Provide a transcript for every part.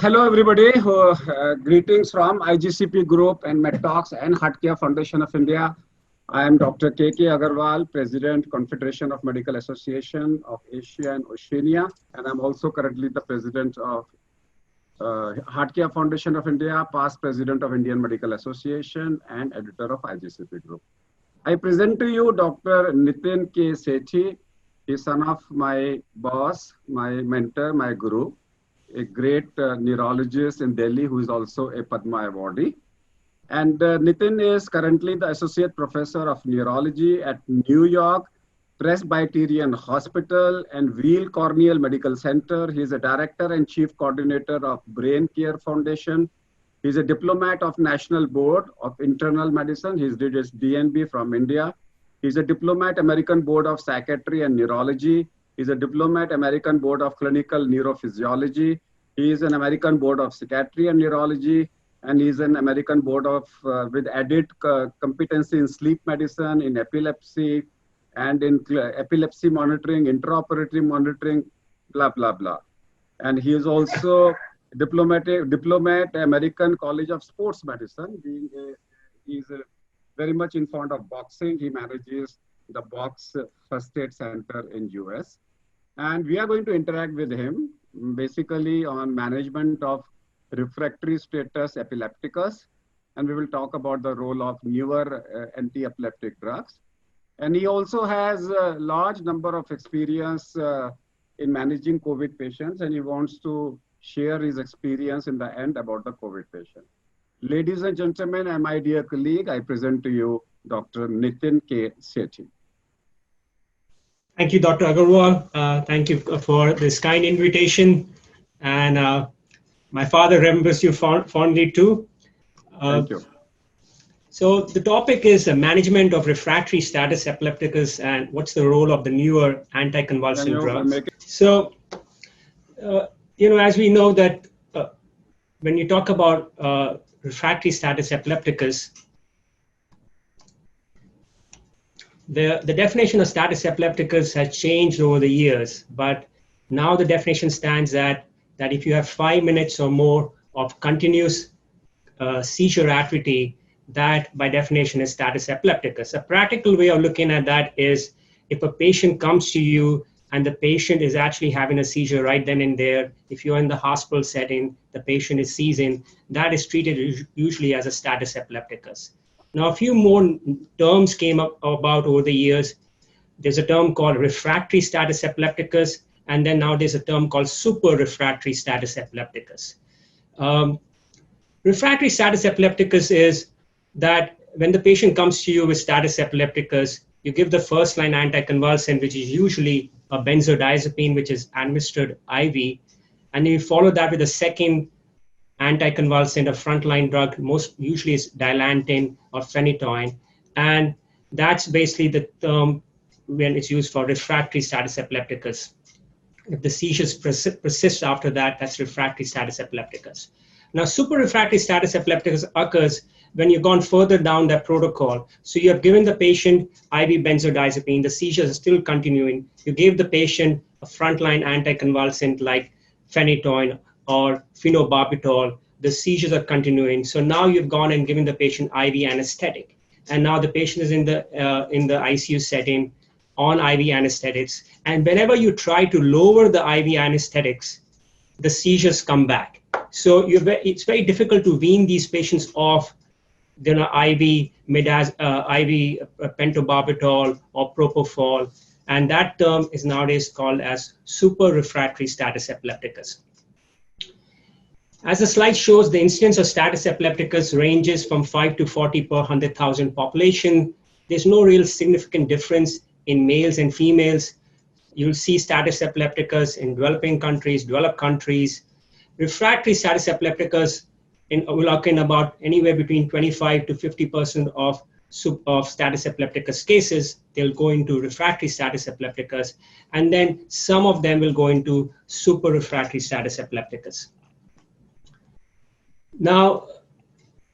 Hello, everybody. Greetings from IGCP Group and MedTalks and HeartCare Foundation of India. I am Dr. K.K. Agarwal, President, Confederation of Medical Association of Asia and Oceania, and I'm also currently the President of HeartCare Foundation of India, past President of Indian Medical Association, and Editor of IGCP Group. I present to you Dr. Nitin K. Sethi. He's son of my boss, my mentor, my guru, a great neurologist in Delhi who is also a Padma awardee. And Nitin is currently the Associate Professor of Neurology at New York Presbyterian Hospital and Weill Cornell Medical Center. He is a Director and Chief Coordinator of Brain Care Foundation. He is a diplomat of National Board of Internal Medicine. He did his DNB from India. He is a diplomat, American Board of Psychiatry and Neurology. He's a diplomat, American Board of Clinical Neurophysiology. He is an American Board of Psychiatry and Neurology, and he's an American Board of, with added competency in sleep medicine, in epilepsy, and in epilepsy monitoring, intraoperative monitoring, blah, blah, blah. And he is also diplomat, American College of Sports Medicine. He's very much in fond of boxing. He manages the Box First Aid Center in US. And we are going to interact with him basically on management of refractory status epilepticus. And we will talk about the role of newer anti-epileptic drugs. And he also has a large number of experience in managing COVID patients, and he wants to share his experience in the end about the COVID patient. Ladies and gentlemen, and my dear colleague, I present to you Dr. Nitin K. Sethi. Thank you, Dr. Agarwal. Thank you for this kind invitation. And my father remembers you fondly too. Thank you. So the topic is management of refractory status epilepticus and what's the role of the newer anticonvulsant drugs. So, as we know that when you talk about refractory status epilepticus, the definition of status epilepticus has changed over the years, but now the definition stands at that if you have 5 minutes or more of continuous seizure activity, that by definition is status epilepticus. A practical way of looking at that is if a patient comes to you and the patient is actually having a seizure right then and there, if you're in the hospital setting, the patient is seizing, that is treated usually as a status epilepticus. Now, a few more terms came about over the years. There's a term called refractory status epilepticus, and then now there's a term called super refractory status epilepticus. Refractory status epilepticus is that when the patient comes to you with status epilepticus, you give the first line anticonvulsant, which is usually a benzodiazepine, which is administered IV, and you follow that with a second anticonvulsant, a frontline drug, most usually is dilantin or phenytoin, and that's basically the term when it's used for refractory status epilepticus. If the seizures persist after that, that's refractory status epilepticus. Now, super refractory status epilepticus occurs when you've gone further down that protocol. So you have given the patient IV benzodiazepine, the seizures are still continuing. You gave the patient a frontline anticonvulsant like phenytoin or phenobarbital, the seizures are continuing. So now you've gone and given the patient IV anesthetic. And now the patient is in the ICU setting on IV anesthetics. And whenever you try to lower the IV anesthetics, the seizures come back. So it's very difficult to wean these patients off IV pentobarbital or propofol. And that term is nowadays called as super refractory status epilepticus. As the slide shows, the incidence of status epilepticus ranges from 5 to 40 per 100,000 population. There's no real significant difference in males and females. You'll see status epilepticus in developing countries, developed countries. Refractory status epilepticus will occur in about anywhere between 25 to 50% of status epilepticus cases. They'll go into refractory status epilepticus, and then some of them will go into super refractory status epilepticus. Now,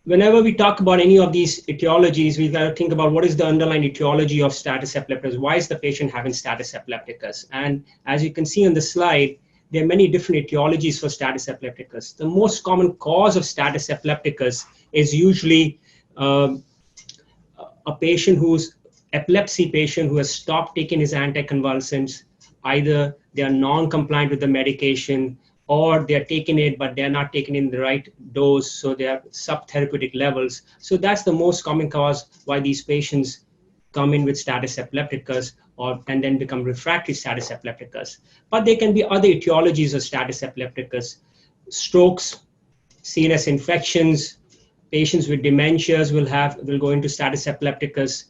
whenever we talk about any of these etiologies, we've got to think about what is the underlying etiology of status epilepticus. Why is the patient having status epilepticus? And as you can see on the slide, there are many different etiologies for status epilepticus. The most common cause of status epilepticus is usually a patient who's epilepsy patient who has stopped taking his anticonvulsants. Either they are non-compliant with the medication, or they're taking it, but they're not taking it in the right dose, so they are subtherapeutic levels. So that's the most common cause why these patients come in with status epilepticus and then become refractory status epilepticus. But there can be other etiologies of status epilepticus: strokes, CNS infections, patients with dementias will go into status epilepticus,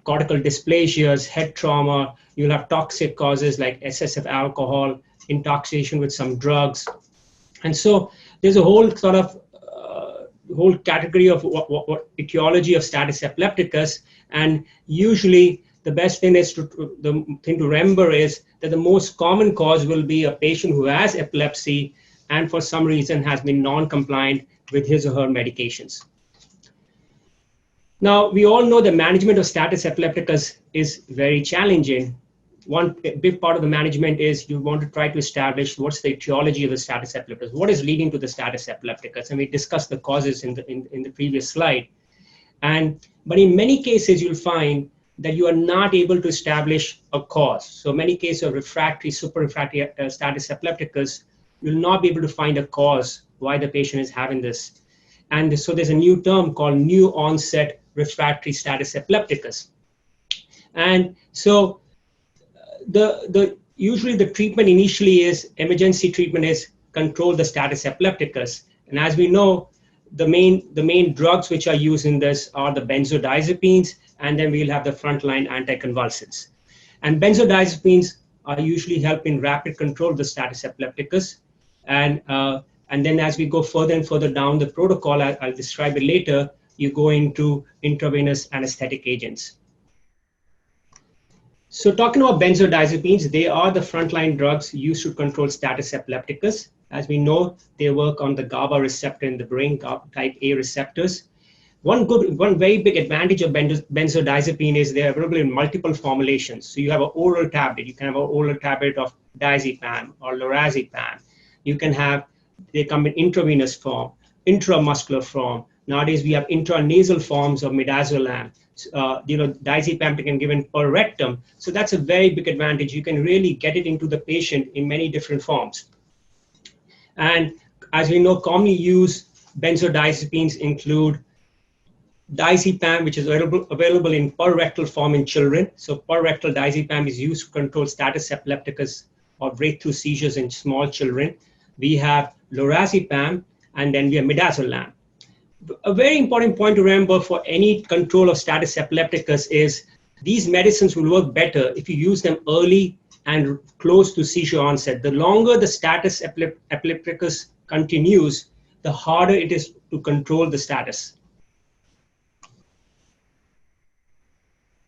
cortical dysplasias, head trauma. You'll have toxic causes like excessive alcohol, intoxication with some drugs. And so there's a whole sort of whole category of what etiology of status epilepticus. And usually the best thing is the thing to remember is that the most common cause will be a patient who has epilepsy and for some reason has been non-compliant with his or her medications. Now, we all know the management of status epilepticus is very challenging. One big part of the management is you want to try to establish what's the etiology of the status epilepticus, what is leading to the status epilepticus, and we discussed the causes in the previous slide. But in many cases, you'll find that you are not able to establish a cause. So many cases of refractory, super refractory status epilepticus, you'll not be able to find a cause why the patient is having this. And so there's a new term called new onset refractory status epilepticus. And so usually the treatment initially is, emergency treatment is control the status epilepticus. And as we know, the main drugs which are used in this are the benzodiazepines, and then we'll have the frontline anticonvulsants. And benzodiazepines are usually helping rapid control the status epilepticus. And then as we go further and further down the protocol, I'll describe it later, you go into intravenous anesthetic agents. So talking about benzodiazepines, they are the frontline drugs used to control status epilepticus. As we know, they work on the GABA receptor in the brain, GABA type A receptors. One very big advantage of benzodiazepine is they're available in multiple formulations. So you have an oral tablet. You can have an oral tablet of diazepam or lorazepam. You can have, they come in intravenous form, intramuscular form. Nowadays, we have intranasal forms of midazolam. Diazepam can be given per rectum. So that's a very big advantage. You can really get it into the patient in many different forms. And as we know, commonly used benzodiazepines include diazepam, which is available in per rectal form in children. So per rectal diazepam is used to control status epilepticus or breakthrough seizures in small children. We have lorazepam, and then we have midazolam. A very important point to remember for any control of status epilepticus is these medicines will work better if you use them early and close to seizure onset. The longer the status epilepticus continues, the harder it is to control the status.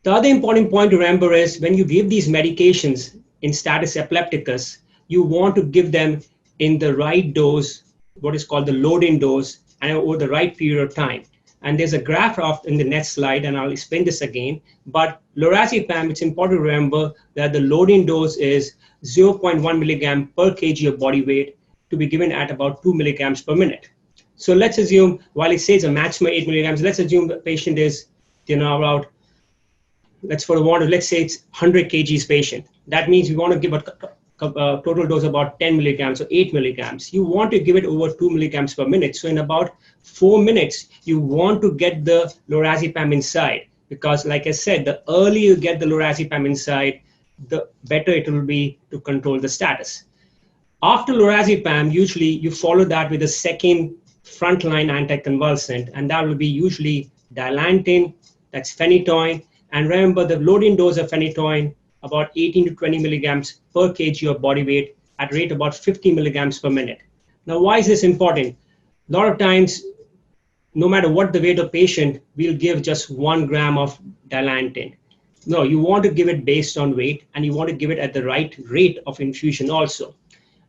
The other important point to remember is when you give these medications in status epilepticus, you want to give them in the right dose, what is called the load-in dose, and over the right period of time. And there's a graph in the next slide, and I'll explain this again. But lorazepam, it's important to remember that the loading dose is 0.1 milligram per kg of body weight to be given at about 2 milligrams per minute. So let's assume, while it says a maximum 8 milligrams, let's assume the patient is, about, let's say it's 100 kgs patient. That means we want to give a total dose about 10 milligrams or 8 milligrams. You want to give it over 2 milligrams per minute. So in about 4 minutes, you want to get the lorazepam inside, because like I said, the earlier you get the lorazepam inside, the better it will be to control the status. After lorazepam, usually you follow that with a second frontline anticonvulsant, and that will be usually Dilantin, that's phenytoin. And remember, the loading dose of phenytoin, about 18 to 20 milligrams per kg of body weight at rate about 50 milligrams per minute. Now, why is this important? A lot of times, no matter what the weight of patient, we'll give just 1 gram of Dilantin. No, you want to give it based on weight, and you want to give it at the right rate of infusion also.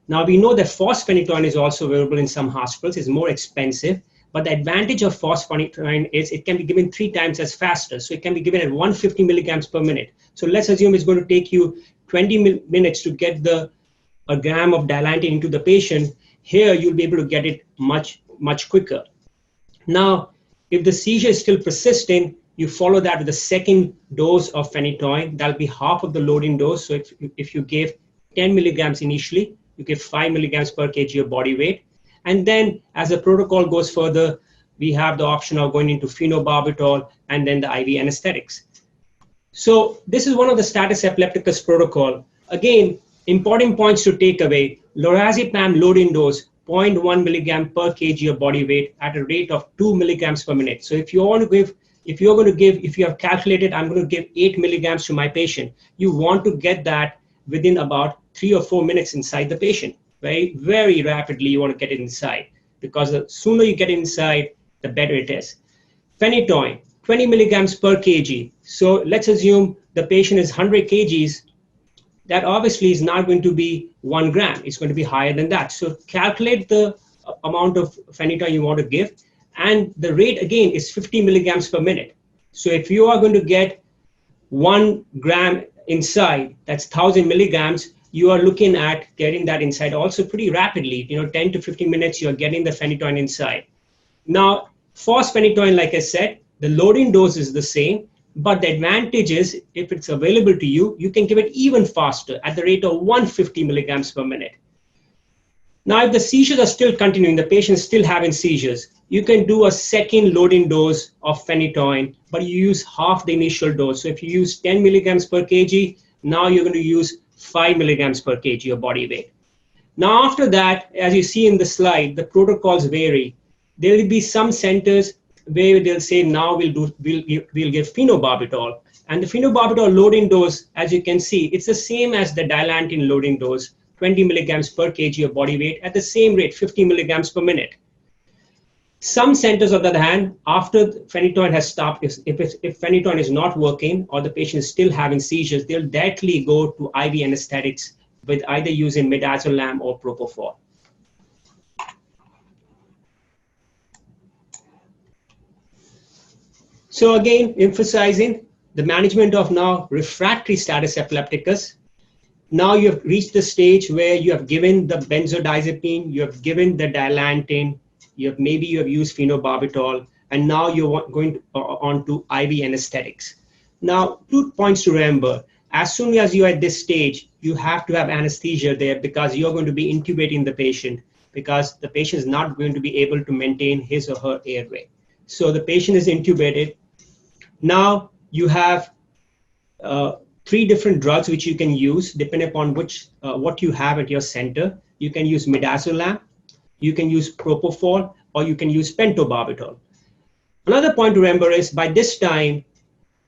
Now, we know that fosphenytoin is also available in some hospitals. It's more expensive. But the advantage of fosphenytoin is it can be given 3 times as faster. So it can be given at 150 milligrams per minute. So let's assume it's going to take you 20 minutes to get the a gram of dilantin into the patient, here you'll be able to get it much, much quicker. Now, if the seizure is still persisting, you follow that with a second dose of phenytoin. That'll be half of the loading dose. So if you give 10 milligrams initially, you give 5 milligrams per kg of body weight. And then as the protocol goes further, we have the option of going into phenobarbital and then the IV anesthetics. So this is one of the status epilepticus protocol. Again, important points to take away. Lorazepam loading dose, 0.1 milligram per kg of body weight at a rate of 2 milligrams per minute. So if you have calculated, I'm going to give 8 milligrams to my patient, you want to get that within about 3 or 4 minutes inside the patient. Very, very rapidly, you want to get it inside, because the sooner you get inside, the better it is. Phenytoin, 20 milligrams per kg. So let's assume the patient is 100 kgs. That obviously is not going to be 1 gram. It's going to be higher than that. So calculate the amount of phenytoin you want to give. And the rate, again, is 50 milligrams per minute. So if you are going to get 1 gram inside, that's 1,000 milligrams, you are looking at getting that inside also pretty rapidly. 10 to 15 minutes, you're getting the phenytoin inside. Now, phenytoin, like I said, the loading dose is the same, but the advantage is if it's available to you, you can give it even faster at the rate of 150 milligrams per minute. Now, if the seizures are still continuing, the patient is still having seizures, you can do a second loading dose of phenytoin, but you use half the initial dose. So if you use 10 milligrams per kg, now you're going to use 5 milligrams per kg of body weight. Now, after that, as you see in the slide, the protocols vary. There will be some centers where they'll say, now we'll give phenobarbital. And the phenobarbital loading dose, as you can see, it's the same as the dilantin loading dose, 20 milligrams per kg of body weight at the same rate, 50 milligrams per minute. Some centers, on the other hand, after phenytoin has stopped, if phenytoin is not working or the patient is still having seizures, they'll directly go to IV anesthetics with either using midazolam or propofol. So again, emphasizing the management of now refractory status epilepticus. Now you have reached the stage where you have given the benzodiazepine, you have given the dilantin, maybe you have used phenobarbital, and now you're going on to IV anesthetics. Now, 2 points to remember. As soon as you're at this stage, you have to have anesthesia there because you're going to be intubating the patient, because the patient is not going to be able to maintain his or her airway. So the patient is intubated. Now you have 3 different drugs which you can use depending upon what you have at your center. You can use midazolam, you can use propofol, or you can use pentobarbital. Another point to remember is by this time,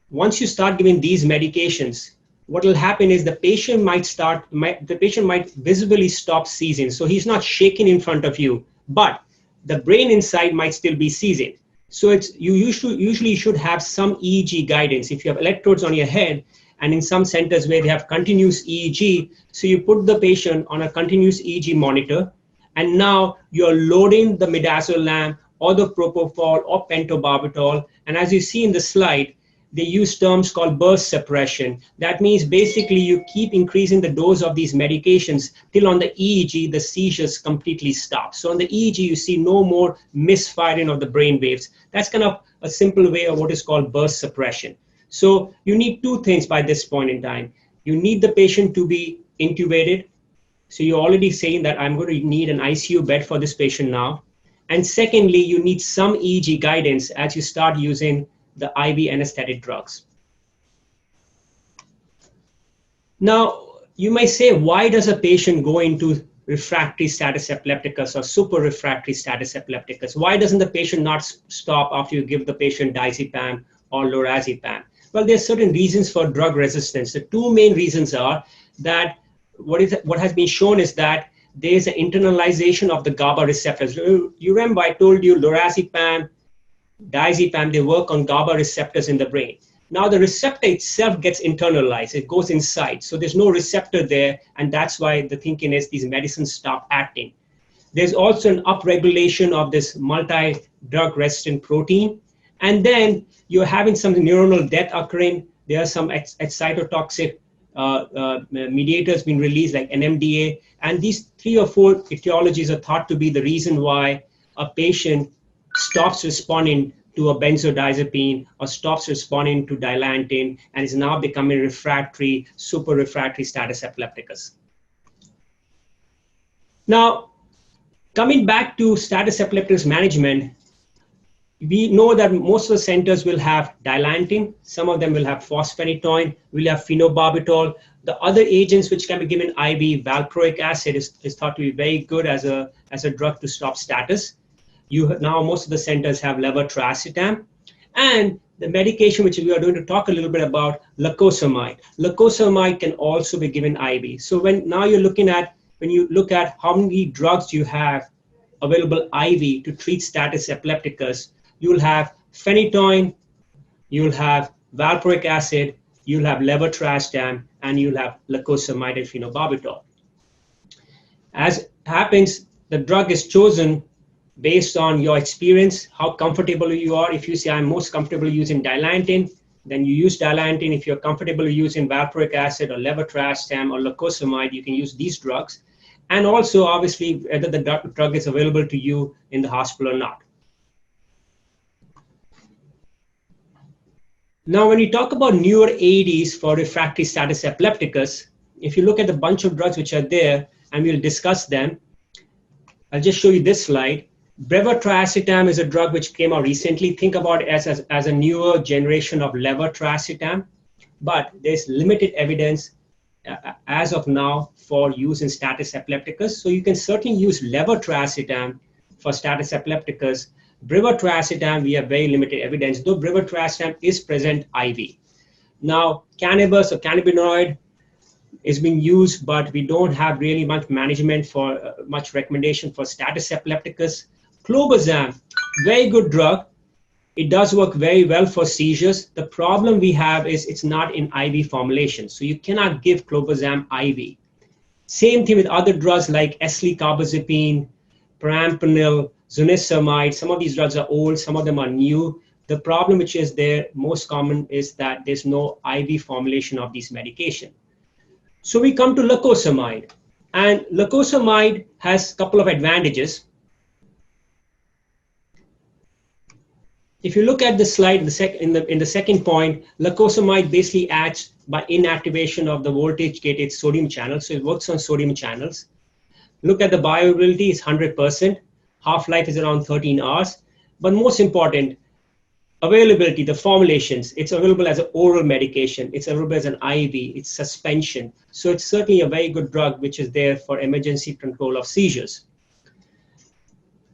once you start giving these medications, what will happen is the patient might visibly stop seizing. So he's not shaking in front of you, but the brain inside might still be seizing. So you usually should have some EEG guidance. If you have electrodes on your head, and in some centers where they have continuous EEG, so you put the patient on a continuous EEG monitor, and now you're loading the midazolam or the propofol or pentobarbital. And as you see in the slide, they use terms called burst suppression. That means basically you keep increasing the dose of these medications till on the EEG, the seizures completely stop. So on the EEG, you see no more misfiring of the brain waves. That's kind of a simple way of what is called burst suppression. So you need 2 things by this point in time. You need the patient to be intubated. So you're already saying that I'm going to need an ICU bed for this patient now. And secondly, you need some EEG guidance as you start using the IV anesthetic drugs. Now, you may say, why does a patient go into refractory status epilepticus or super refractory status epilepticus? Why doesn't the patient not stop after you give the patient diazepam or lorazepam? Well, there's certain reasons for drug resistance. The 2 main reasons are that what has been shown is that there's an internalization of the GABA receptors. You remember I told you lorazepam, diazepam, they work on GABA receptors in the brain. Now the receptor itself gets internalized, it goes inside. So there's no receptor there, and that's why the thinking is these medicines stop acting. There's also an upregulation of this multi-drug resistant protein. And then you're having some neuronal death occurring. There are some excitotoxic mediators being released like NMDA. And these 3 or 4 etiologies are thought to be the reason why a patient stops responding to a benzodiazepine or stops responding to dilantin and is now becoming refractory, super refractory status epilepticus. Now, coming back to status epilepticus management, we know that most of the centers will have dilantin, some of them will have fosphenytoin, will have phenobarbital. The other agents which can be given IV, valproic acid is thought to be very good as a drug to stop status. Now most of the centers have levetiracetam, and the medication which we are going to talk a little bit about, lacosamide. Lacosamide can also be given IV. So when you look at how many drugs you have available IV to treat status epilepticus, you'll have phenytoin, you'll have valproic acid, you'll have levetiracetam, and you'll have lacosamide and phenobarbital. As happens, the drug is chosen based on your experience, how comfortable you are. If you say, I'm most comfortable using dilantin, then you use dilantin. If you're comfortable using valproic acid or levetiracetam or lacosamide, you can use these drugs. And also, obviously, whether the drug is available to you in the hospital or not. Now, when you talk about newer AEDs for refractory status epilepticus, if you look at the bunch of drugs which are there, and we'll discuss them, I'll just show you this slide. Brevactracetam is a drug which came out recently. Think about it as a newer generation of levetiracetam, but there's limited evidence as of now for use in status epilepticus. So you can certainly use levetiracetam for status epilepticus. Brevactracetam, we have very limited evidence, though brevactracetam is present IV. Now, cannabis or cannabinoid is being used, but we don't have really much management for much recommendation for status epilepticus. Clobazam, very good drug. It does work very well for seizures. The problem we have is it's not in IV formulation, so you cannot give clobazam IV. Same thing with other drugs like eslicarbazepine, perampanel, zonisamide. Some of these drugs are old, some of them are new. The problem which is there, most common, is that there's no IV formulation of these medication. So we come to lacosamide, and lacosamide has a couple of advantages. If you look at the slide in the second point, lacosamide basically acts by inactivation of the voltage-gated sodium channel, so it works on sodium channels. Look at the bioavailability, it's 100%. Half-life is around 13 hours. But most important, availability, the formulations, it's available as an oral medication, it's available as an IV, it's suspension. So it's certainly a very good drug which is there for emergency control of seizures.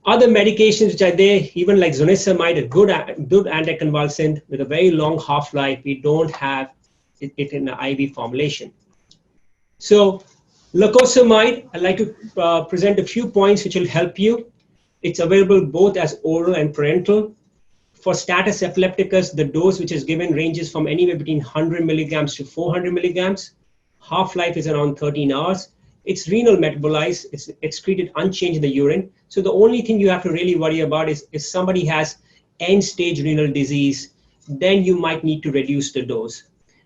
Other medications which are there, even like zonisamide, a good anticonvulsant with a very long half-life, we don't have it in an IV formulation. So lacosamide, I'd like to present a few points which will help you. It's available both as oral and parenteral. For status epilepticus, the dose which is given ranges from anywhere between 100 milligrams to 400 milligrams. Half-life is around 13 hours. It's renal metabolized, it's excreted unchanged in the urine. So the only thing you have to really worry about is if somebody has end-stage renal disease, then you might need to reduce the dose.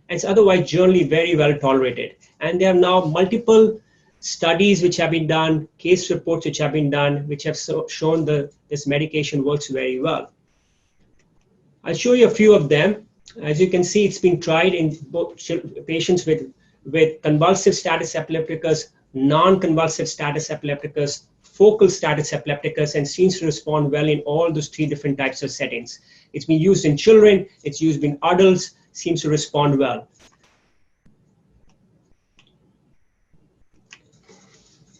It's otherwise generally very well tolerated. And there are now multiple studies which have been done, case reports which have been done, which have shown that this medication works very well. I'll show you a few of them. As you can see, it's been tried in both patients with convulsive status epilepticus, non-convulsive status epilepticus, focal status epilepticus, and seems to respond well in all those 3 different types of settings. It's been used in children, it's used in adults, seems to respond well.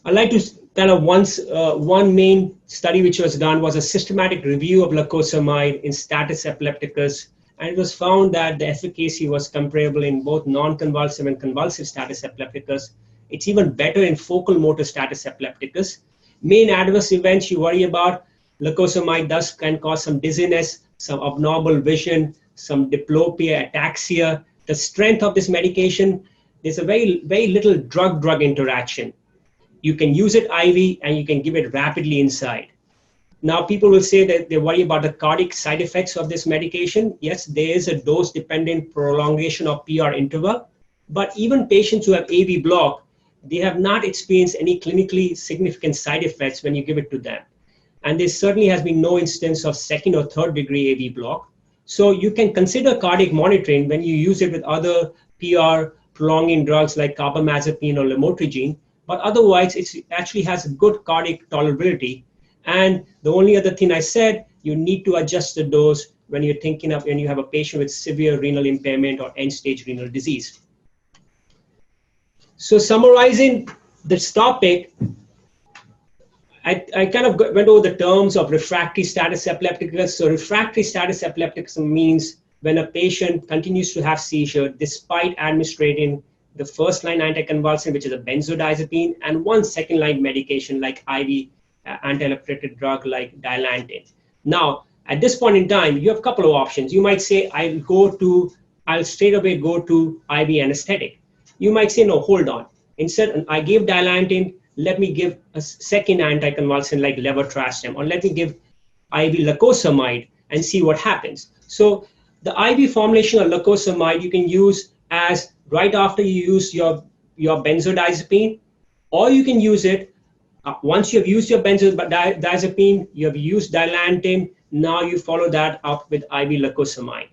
I'd like to kind of one main study which was done was a systematic review of lacosamide in status epilepticus, and it was found that the efficacy was comparable in both non-convulsive and convulsive status epilepticus. It's even better in focal motor status epilepticus. Main adverse events you worry about, lacosamide can cause some dizziness, some abnormal vision, some diplopia, ataxia. The strength of this medication, there's a very little drug-drug interaction. You can use it IV and you can give it rapidly inside. Now people will say that they worry about the cardiac side effects of this medication. Yes, there is a dose-dependent prolongation of PR interval, But even patients who have AV block, they have not experienced any clinically significant side effects when you give it to them. And there certainly has been no instance of second or third degree AV block. So you can consider cardiac monitoring when you use it with other PR prolonging drugs like carbamazepine or lamotrigine, but otherwise it actually has good cardiac tolerability. And the only other thing I said, you need to adjust the dose when you're thinking of when you have a patient with severe renal impairment or end-stage renal disease. So summarizing this topic, I kind of went over the terms of refractory status epilepticus. So refractory status epilepticus means when a patient continues to have seizure despite administering the first-line anticonvulsant, which is a benzodiazepine, and one second-line medication like IV anti-epileptic drug like Dilantin. Now, at this point in time, you have a couple of options. You might say, I'll straight away go to IV anesthetic. You might say, no, hold on. Instead, I gave Dilantin, let me give a second anticonvulsant like levetiracetam, or let me give IV lacosamide and see what happens. So the IV formulation of lacosamide you can use as right after you use your benzodiazepine, or you can use it once you have used your benzodiazepine, you have used Dilantin, now you follow that up with IV lacosamide.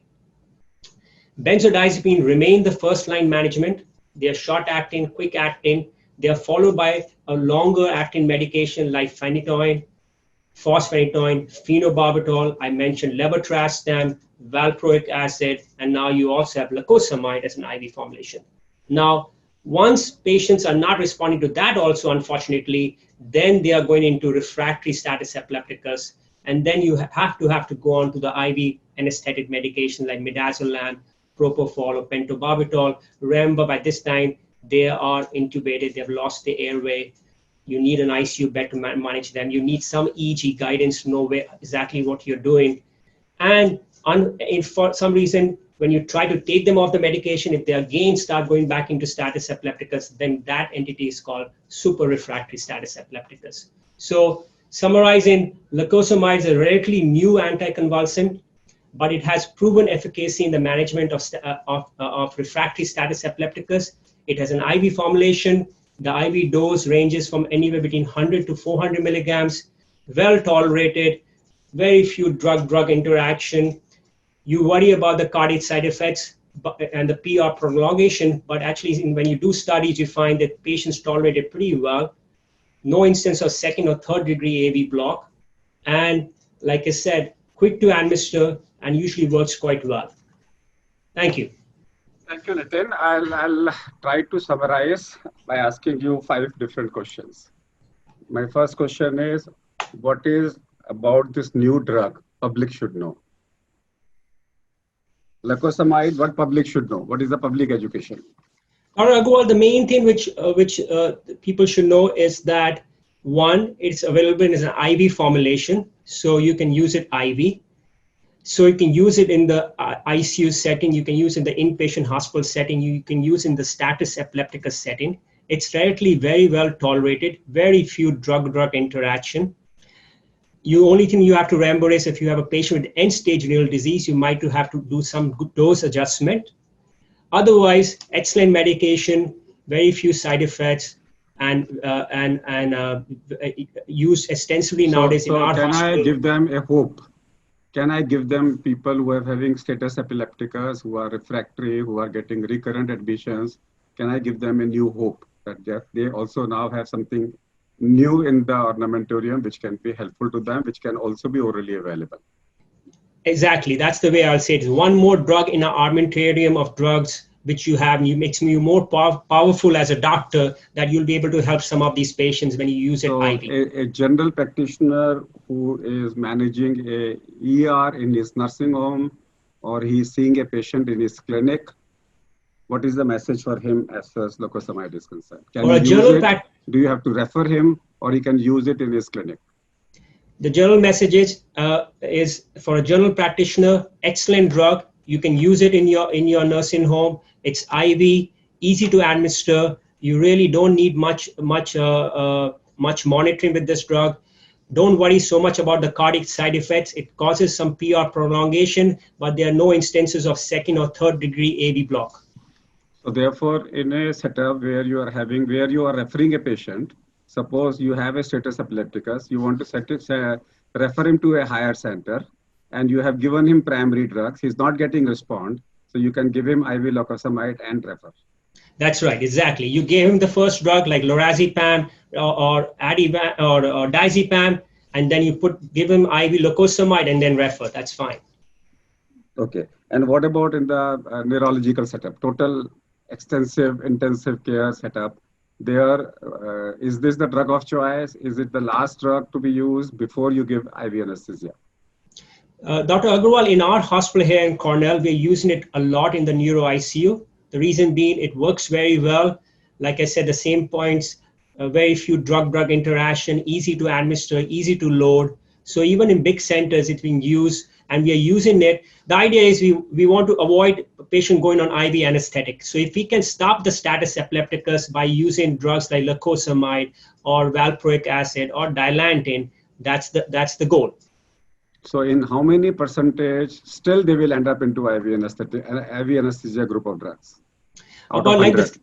Benzodiazepine remain the first-line management. They are short-acting, quick-acting. They are followed by a longer-acting medication like phenytoin, fosphenytoin, phenobarbital. I mentioned levetiracetam, valproic acid, and now you also have lacosamide as an IV formulation. Now, once patients are not responding to that also, unfortunately, then they are going into refractory status epilepticus, and then you have to go on to the IV anesthetic medication like midazolam, propofol, or pentobarbital. Remember, by this time, they are intubated, they've lost the airway. You need an ICU bed to manage them. You need some EEG guidance to know exactly what you're doing. And for some reason, when you try to take them off the medication, if they again start going back into status epilepticus, then that entity is called super refractory status epilepticus. So summarizing, lacosamide is a relatively new anticonvulsant, but it has proven efficacy in the management of refractory status epilepticus. It has an IV formulation. The IV dose ranges from anywhere between 100 to 400 milligrams, well tolerated, very few drug-drug interaction. You worry about the cardiac side effects and the PR prolongation, but actually when you do studies, you find that patients tolerate it pretty well. No instance of second or third degree AV block. And like I said, quick to administer and usually works quite well. Thank you. Thank you, Nitin. I'll try to summarize by asking you 5 different questions. My first question is, what is about this new drug public should know? Lacosamide, what public should know? What is the public education? Agarwal, the main thing which people should know is that, one, it's available as an IV formulation, so you can use it IV. So you can use it in the ICU setting, you can use it in the inpatient hospital setting, you can use it in the status epilepticus setting. It's relatively very well tolerated, very few drug-drug interaction. Only thing you have to remember is if you have a patient with end-stage renal disease, you might have to do some dose adjustment. Otherwise, excellent medication, very few side effects, and used extensively nowadays in our hospital. Can I give them a hope? Can I give them people who are having status epilepticus, who are refractory, who are getting recurrent admissions? Can I give them a new hope that they also now have something new in the armamentarium which can be helpful to them, which can also be orally available? Exactly. That's the way I'll say it. One more drug in our armamentarium of drugs which you have, and makes you more powerful as a doctor, that you'll be able to help some of these patients when you use it IV. A general practitioner who is managing a ER in his nursing home, or he's seeing a patient in his clinic, what is the message for him as far as lacosamide is concerned? Can he use it? Do you have to refer him, or he can use it in his clinic? The general message is for a general practitioner, excellent drug. You can use it in your nursing home. It's IV, easy to administer. You really don't need much monitoring with this drug. Don't worry so much about the cardiac side effects. It causes some PR prolongation, but there are no instances of second or third degree AV block. So therefore, in a setup where you are referring a patient, suppose you have a status epilepticus, you want to refer him to a higher center, and you have given him primary drugs, he's not getting response, so you can give him IV lacosamide and refer. That's right, exactly. You gave him the first drug like lorazepam or diazepam, and then you give him IV lacosamide and then refer. That's fine. Okay. And what about in the neurological setup, total extensive intensive care setup? There, is this the drug of choice? Is it the last drug to be used before you give IV anesthesia? Dr. Agarwal, in our hospital here in Cornell, we're using it a lot in the neuro ICU. The reason being, it works very well. Like I said, the same points, very few drug-drug interaction, easy to administer, easy to load. So even in big centers, it's being used, and we are using it. The idea is we want to avoid a patient going on IV anesthetic. So if we can stop the status epilepticus by using drugs like lacosamide or valproic acid or dilantin, that's the goal. So in how many percentage still they will end up into IV anesthesia group of drugs? About like this,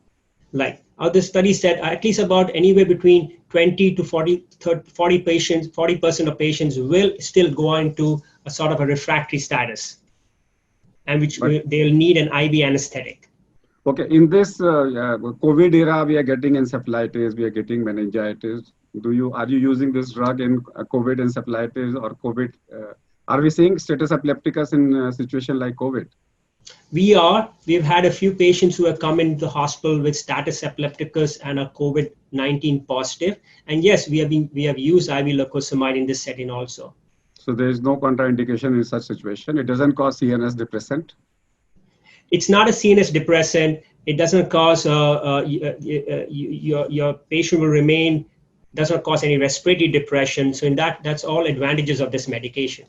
the study said at least about anywhere between 20 to 40 patients, 40% of patients will still go into a sort of a refractory status, and they'll need an IV anesthetic. Okay, in this COVID era, we are getting encephalitis, we are getting meningitis. Are you using this drug in COVID encephalitis or COVID? Are we seeing status epilepticus in a situation like COVID? We've had a few patients who have come into the hospital with status epilepticus and are COVID-19 positive. And yes, we have used IV lacosamide in this setting also. So there is no contraindication in such situation. It doesn't cause CNS depressant. It's not a CNS depressant. It doesn't cause your patient will remain. Doesn't cause any respiratory depression. So that's all advantages of this medication.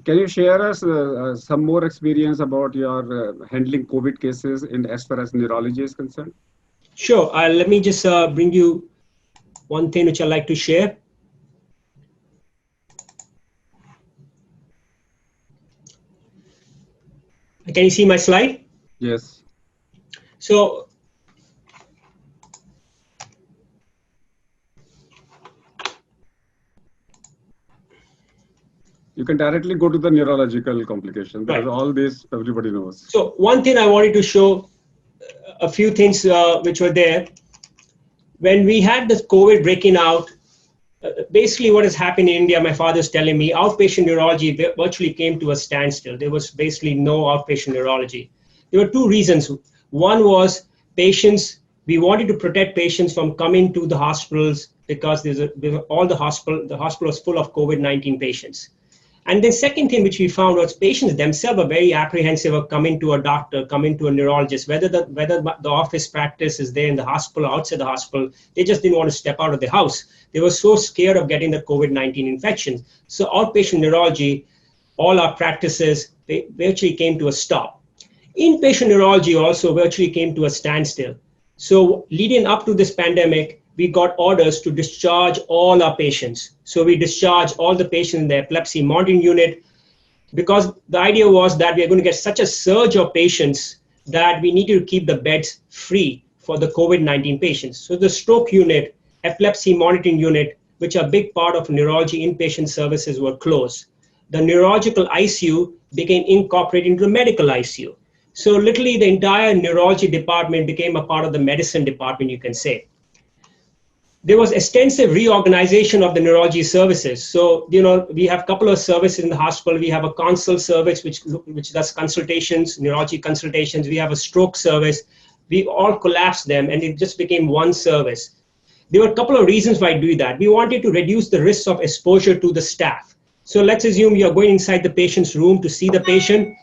Can you share us some more experience about your handling COVID cases as far as neurology is concerned? Sure. Let me just bring you one thing which I'd like to share. Can you see my slide? Yes. So you can directly go to the neurological complication, because all this everybody knows. So one thing I wanted to show, a few things which were there. When we had this COVID breaking out, basically what has happened in India, my father's telling me, outpatient neurology virtually came to a standstill. There was basically no outpatient neurology. There were two reasons. One was patients. We wanted to protect patients from coming to the hospitals because the hospital was full of COVID-19 patients. And the second thing which we found was patients themselves are very apprehensive of coming to a doctor, coming to a neurologist, whether the office practice is there in the hospital or outside the hospital. They just didn't want to step out of the house. They were so scared of getting the COVID-19 infection. So outpatient neurology, all our practices, they virtually came to a stop. Inpatient neurology also virtually came to a standstill. So leading up to this pandemic, we got orders to discharge all our patients. So we discharged all the patients in the epilepsy monitoring unit, because the idea was that we are going to get such a surge of patients that we needed to keep the beds free for the COVID-19 patients. So the stroke unit, epilepsy monitoring unit, which are a big part of neurology inpatient services, were closed. The neurological ICU became incorporated into the medical ICU. So literally the entire neurology department became a part of the medicine department, you can say. There was extensive reorganization of the neurology services. So, we have a couple of services in the hospital. We have a consult service, which does consultations, neurology consultations. We have a stroke service. We all collapsed them, and it just became one service. There were a couple of reasons why I do that. We wanted to reduce the risks of exposure to the staff. So let's assume you're going inside the patient's room to see the patient.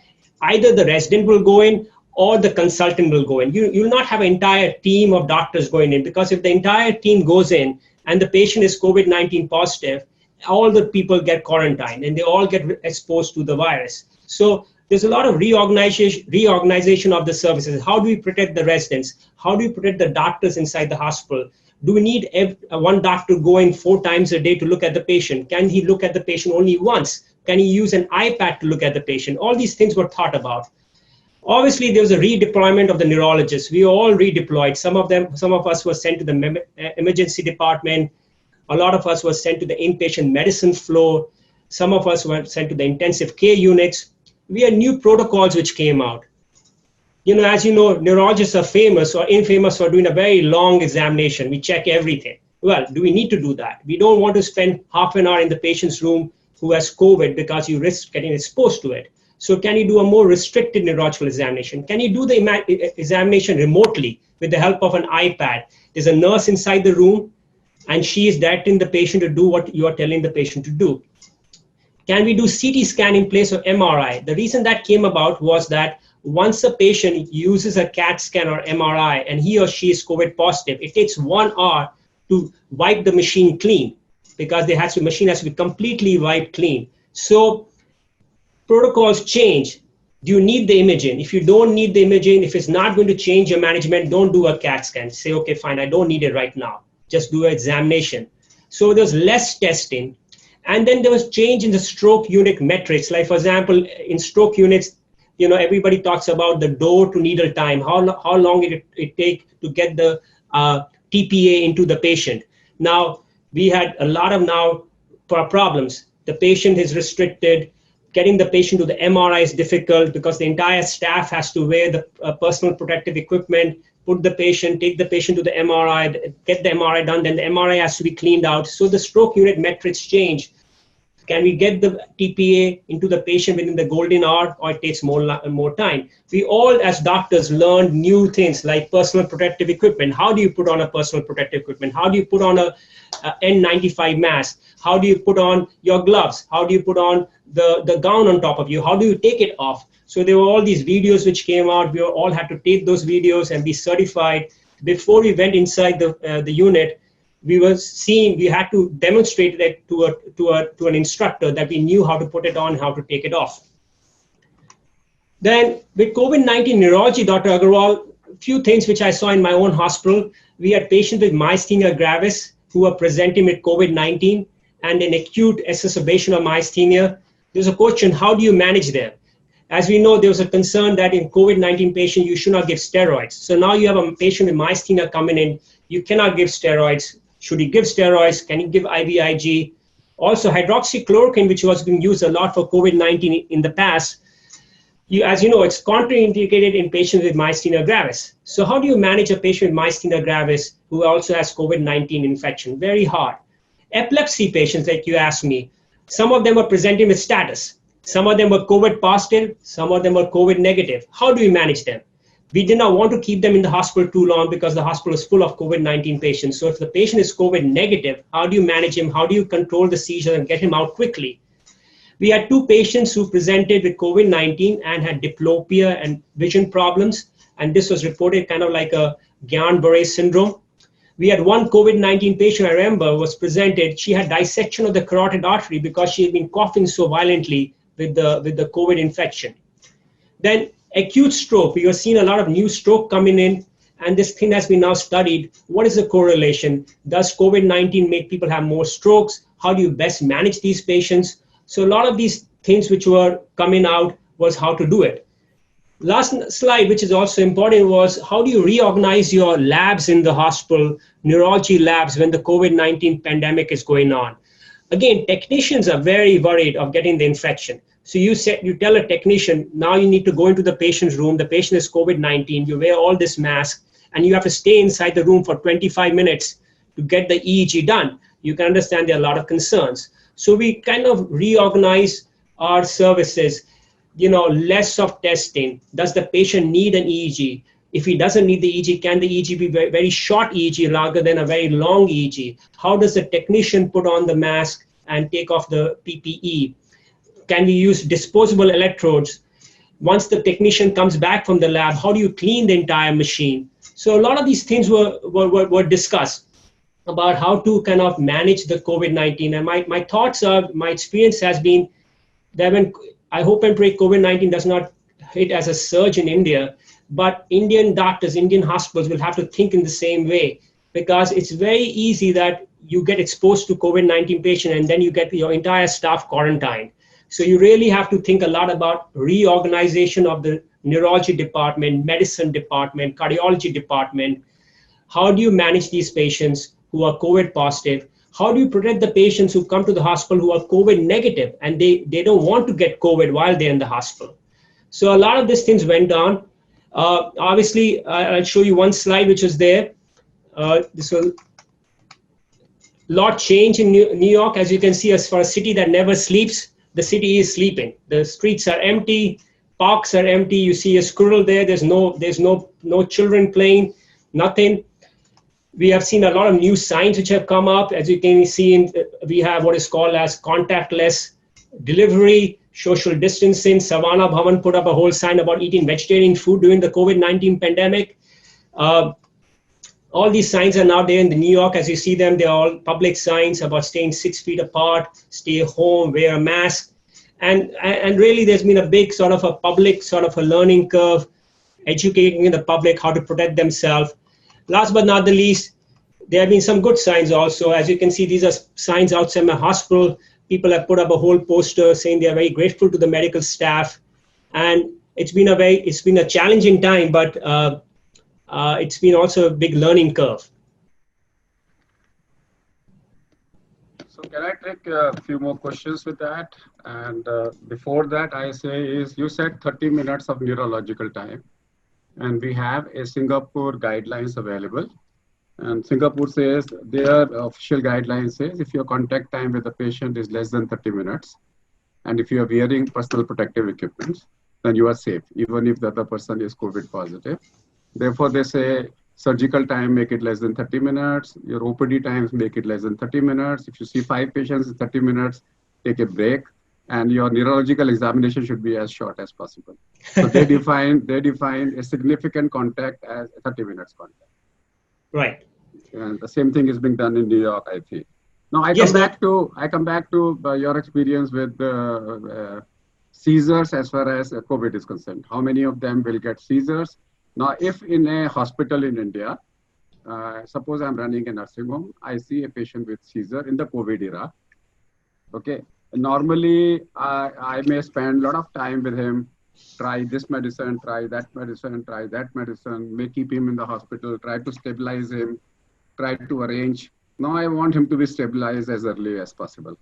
Either the resident will go in or the consultant will go in. You'll not have an entire team of doctors going in, because if the entire team goes in and the patient is COVID-19 positive, all the people get quarantined and they all get exposed to the virus. So there's a lot of reorganization of the services. How do we protect the residents? How do we protect the doctors inside the hospital? Do we need one doctor going 4 times a day to look at the patient? Can he look at the patient only once? Can he use an iPad to look at the patient? All these things were thought about. Obviously, there was a redeployment of the neurologists. We were all redeployed. Some of us were sent to the emergency department. A lot of us were sent to the inpatient medicine floor. Some of us were sent to the intensive care units. We had new protocols which came out. As you know, neurologists are famous or infamous for doing a very long examination. We check everything. Well, do we need to do that? We don't want to spend half an hour in the patient's room who has COVID because you risk getting exposed to it. So can you do a more restricted neurological examination? Can you do the examination remotely with the help of an iPad? There's a nurse inside the room, and she is directing the patient to do what you are telling the patient to do. Can we do CT scan in place of MRI? The reason that came about was that once a patient uses a CAT scan or MRI and he or she is COVID positive, it takes 1 hour to wipe the machine clean because the machine has to be completely wiped clean. So protocols change. Do you need the imaging? If you don't need the imaging, if it's not going to change your management, don't do a CAT scan. Say, okay, fine, I don't need it right now. Just do an examination. So there's less testing. And then there was change in the stroke unit metrics. Like, for example, in stroke units, everybody talks about the door to needle time, how long it take to get the TPA into the patient. Now, we had a lot of problems. The patient is restricted. Getting the patient to the MRI is difficult because the entire staff has to wear the personal protective equipment, take the patient to the MRI, get the MRI done, then the MRI has to be cleaned out. So the stroke unit metrics change. Can we get the TPA into the patient within the golden hour, or it takes more time? We all, as doctors, learned new things like personal protective equipment. How do you put on a personal protective equipment? How do you put on a N95 mask? How do you put on your gloves? How do you put on the gown on top of you? How do you take it off? So there were all these videos which came out. We all had to take those videos and be certified. Before we went inside the unit, we had to demonstrate that to an instructor that we knew how to put it on, how to take it off. Then with COVID-19 neurology, Dr. Agarwal, a few things which I saw in my own hospital. We had patients with myasthenia gravis who were presenting with COVID-19 and an acute exacerbation of myasthenia. There's a question, how do you manage them? As we know, there was a concern that in COVID-19 patient, you should not give steroids. So now you have a patient with myasthenia coming in, you cannot give steroids. Should you give steroids? Can you give IVIG? Also, hydroxychloroquine, which was being used a lot for COVID-19 in the past, as you know, it's contraindicated in patients with myasthenia gravis. So how do you manage a patient with myasthenia gravis who also has COVID-19 infection? Very hard. Epilepsy patients, like you asked me, some of them were presenting with status. Some of them were COVID positive. Some of them were COVID negative. How do we manage them? We did not want to keep them in the hospital too long because the hospital is full of COVID-19 patients. So if the patient is COVID negative, how do you manage him? How do you control the seizure and get him out quickly? We had 2 patients who presented with COVID-19 and had diplopia and vision problems. And this was reported kind of like a Guillain-Barré syndrome. We had 1 COVID-19 patient, I remember, was presented. She had dissection of the carotid artery because she had been coughing so violently with the COVID infection. Then acute stroke, we have seen a lot of new stroke coming in, and this thing has been now studied. What is the correlation? Does COVID-19 make people have more strokes? How do you best manage these patients? So a lot of these things which were coming out was how to do it. Last slide, which is also important, was how do you reorganize your labs in the hospital, neurology labs, when the COVID-19 pandemic is going on? Again, technicians are very worried of getting the infection. So you tell a technician, now you need to go into the patient's room. The patient is COVID-19. You wear all this mask, and you have to stay inside the room for 25 minutes to get the EEG done. You can understand there are a lot of concerns. So we kind of reorganize our services, less of testing. Does the patient need an EEG? If he doesn't need the EEG, can the EEG be very, very short EEG rather than a very long EEG? How does the technician put on the mask and take off the PPE? Can we use disposable electrodes? Once the technician comes back from the lab, how do you clean the entire machine? So a lot of these things were discussed about how to kind of manage the COVID-19. And my thoughts are, my experience has been that when I hope and pray COVID-19 does not hit as a surge in India, but Indian doctors, Indian hospitals will have to think in the same way, because it's very easy that you get exposed to COVID-19 patient and then you get your entire staff quarantined. So you really have to think a lot about reorganization of the neurology department, medicine department, cardiology department. How do you manage these patients who are COVID positive? How do you protect the patients who come to the hospital who are COVID negative and they don't want to get COVID while they're in the hospital? So a lot of these things went on. Obviously, I'll show you one slide which is there. This will lot change in New York. As you can see, as for a city that never sleeps, the city is sleeping. The streets are empty, parks are empty. You see a squirrel there. There's no children playing, nothing. We have seen a lot of new signs which have come up. As you can see, we have what is called as contactless delivery, social distancing. Savannah Bhavan put up a whole sign about eating vegetarian food during the COVID-19 pandemic. All these signs are now there in New York. As you see them, they're all public signs about staying 6 feet apart, stay home, wear a mask. And really, there's been a big sort of a public sort of a learning curve, educating the public how to protect themselves. Last but not the least, there have been some good signs also. As you can see, these are signs outside my hospital. People have put up a whole poster saying they are very grateful to the medical staff. And it's been a challenging time, but it's been also a big learning curve. So can I take a few more questions with that? And before that, I say is you said 30 minutes of neurological time. And we have a Singapore guidelines available. And Singapore says their official guidelines says if your contact time with the patient is less than 30 minutes, and if you are wearing personal protective equipment, then you are safe, even if the other person is COVID positive. Therefore, they say surgical time, make it less than 30 minutes. Your OPD times, make it less than 30 minutes. If you see 5 patients in 30 minutes, take a break. And your neurological examination should be as short as possible. So they define a significant contact as 30 minutes contact. Right. And the same thing is being done in New York, I think. Now I come back to your experience with seizures as far as COVID is concerned. How many of them will get seizures? Now, if in a hospital in India, suppose I'm running a nursing home, I see a patient with seizure in the COVID era. Okay. Normally, I may spend a lot of time with him, try this medicine, try that medicine, try that medicine, may keep him in the hospital, try to stabilize him, try to arrange. Now I want him to be stabilized as early as possible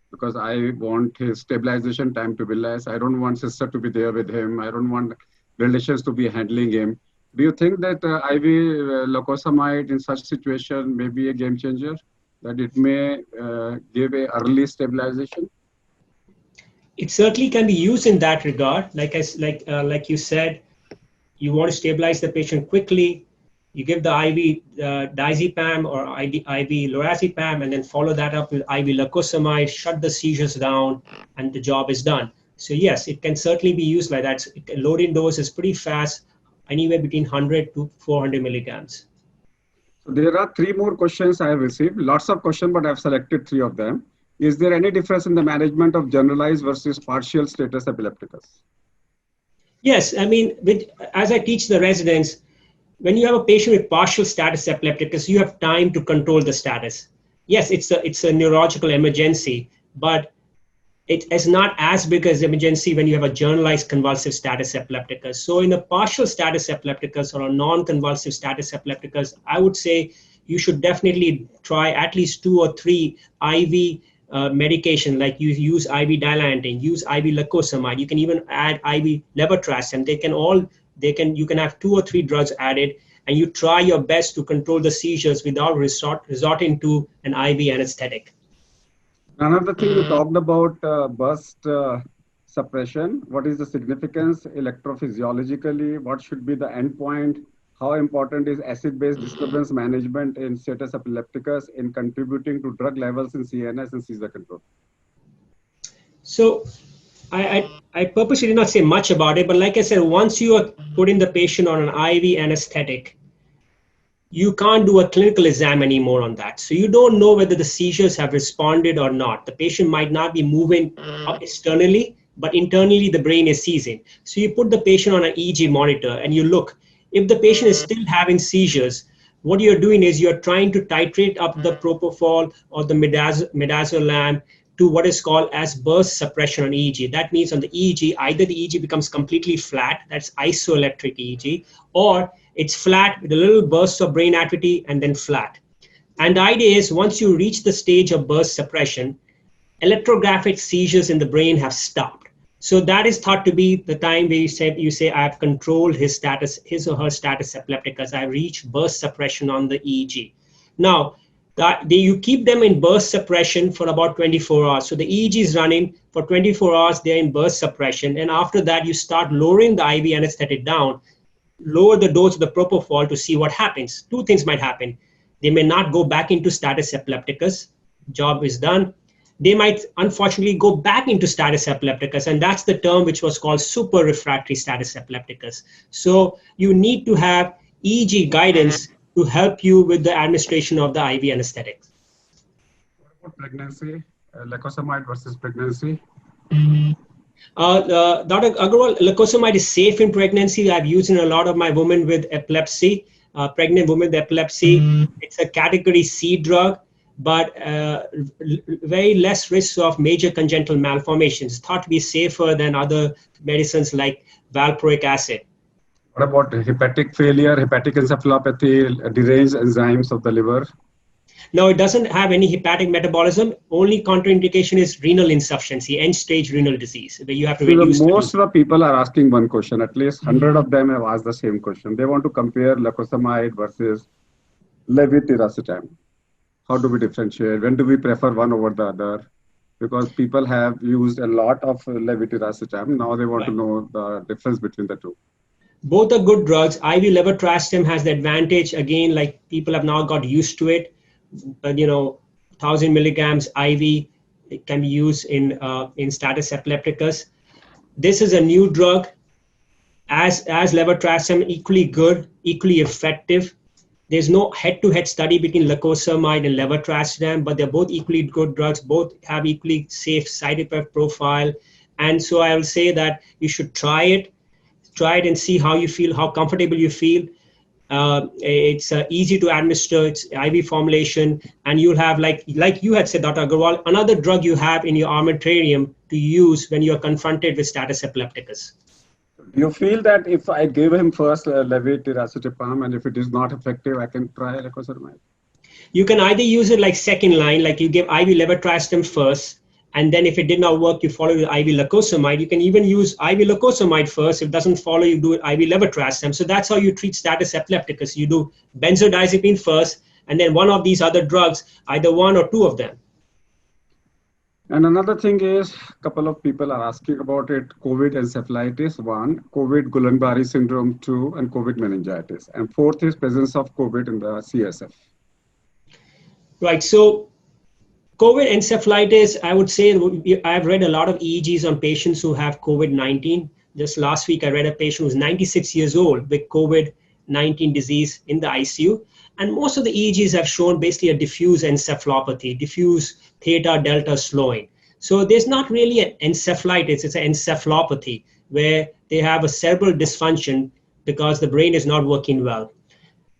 because I want his stabilization time to be less. I don't want sister to be there with him. I don't want relations to be handling him. Do you think that IV lacosamide in such situation may be a game changer? That it may give a early stabilization? It certainly can be used in that regard. Like you said, you want to stabilize the patient quickly. You give the IV diazepam or IV lorazepam, and then follow that up with IV lacosamide, shut the seizures down, and the job is done. So yes, it can certainly be used like that. Loading dose is pretty fast, anywhere between 100 to 400 milligrams. So there are 3 more questions I have received. Lots of questions, but I've selected 3 of them. Is there any difference in the management of generalized versus partial status epilepticus? Yes, I mean, as I teach the residents, when you have a patient with partial status epilepticus, you have time to control the status. Yes, it's a neurological emergency, but it is not as big as emergency when you have a generalized convulsive status epilepticus. So in a partial status epilepticus or a non-convulsive status epilepticus, I would say you should definitely try at least 2 or 3 IV medication, like you use IV dilantin, use IV lacosamide. You can even add IV levetiracetam. You can have 2 or 3 drugs added, and you try your best to control the seizures without resorting to an IV anesthetic. Another thing you talked about burst suppression. What is the significance electrophysiologically? What should be the endpoint? How important is acid-base disturbance management in status epilepticus in contributing to drug levels in CNS and seizure control? So I purposely did not say much about it, but like I said, once you are putting the patient on an IV anesthetic, you can't do a clinical exam anymore on that. So you don't know whether the seizures have responded or not. The patient might not be moving externally, but internally the brain is seizing. So you put the patient on an EEG monitor and you look. If the patient is still having seizures, what you're doing is you're trying to titrate up the propofol or the midazolam to what is called as burst suppression on EEG. That means on the EEG, either the EEG becomes completely flat, that's isoelectric EEG, or it's flat with a little burst of brain activity and then flat. And the idea is once you reach the stage of burst suppression, electrographic seizures in the brain have stopped. So that is thought to be the time where you say, I have controlled his or her status epilepticus. I reached burst suppression on the EEG. Now, you keep them in burst suppression for about 24 hours. So the EEG is running for 24 hours, they're in burst suppression. And after that, you start lowering the IV anesthetic down, lower the dose of the propofol to see what happens. Two things might happen. They may not go back into status epilepticus, job is done. They might unfortunately go back into status epilepticus, and that's the term which was called super refractory status epilepticus. So you need to have EEG guidance to help you with the administration of the IV anesthetic. What about pregnancy? Lacosamide versus pregnancy? Dr. Agarwal, lacosamide is safe in pregnancy. I've used in a lot of my women with epilepsy, pregnant women with epilepsy. It's a category C drug, but very less risk of major congenital malformations. It's thought to be safer than other medicines like valproic acid. What about hepatic failure, hepatic encephalopathy, deranged enzymes of the liver? No, it doesn't have any hepatic metabolism. Only contraindication is renal insufficiency, end-stage renal disease, where you have to reduce. Most of the people are asking one question. At least 100 of them have asked the same question. They want to compare lacosamide versus levetiracetam. How do we differentiate? When do we prefer one over the other? Because people have used a lot of levetiracetam. Now they want to know the difference between the two. Both are good drugs. IV levetiracetam has the advantage, again, like people have now got used to it. 1,000 milligrams IV, it can be used in status epilepticus. This is a new drug. As levetiracetam, equally good, equally effective. There's no head-to-head study between lacosamide and levetiracetam, but they're both equally good drugs. Both have equally safe side effect profile. And so I will say that you should try it and see how you feel, how comfortable you feel. It's easy to administer, it's IV formulation, and you'll have, like you had said, Dr. Agarwal, another drug you have in your armamentarium to use when you're confronted with status epilepticus. Do you feel that if I give him first levetiracetam and if it is not effective, I can try lacosamide? You can either use it like second line, like you give IV levetiracetam first, and then if it did not work, you follow with IV lacosamide. You can even use IV lacosamide first. If it doesn't follow, you do IV levetiracetam. So that's how you treat status epilepticus. You do benzodiazepine first, and then one of these other drugs, either one or two of them. And another thing is, a couple of people are asking about it, COVID encephalitis, 1, COVID Guillain-Barré syndrome, 2, and COVID meningitis. And 4th is presence of COVID in the CSF. Right, so COVID encephalitis, I would say I've read a lot of EEGs on patients who have COVID-19. Just last week, I read a patient who's 96 years old with COVID-19 disease in the ICU. And most of the EEGs have shown basically a diffuse encephalopathy, diffuse theta delta slowing. So there's not really an encephalitis, it's an encephalopathy where they have a cerebral dysfunction because the brain is not working well.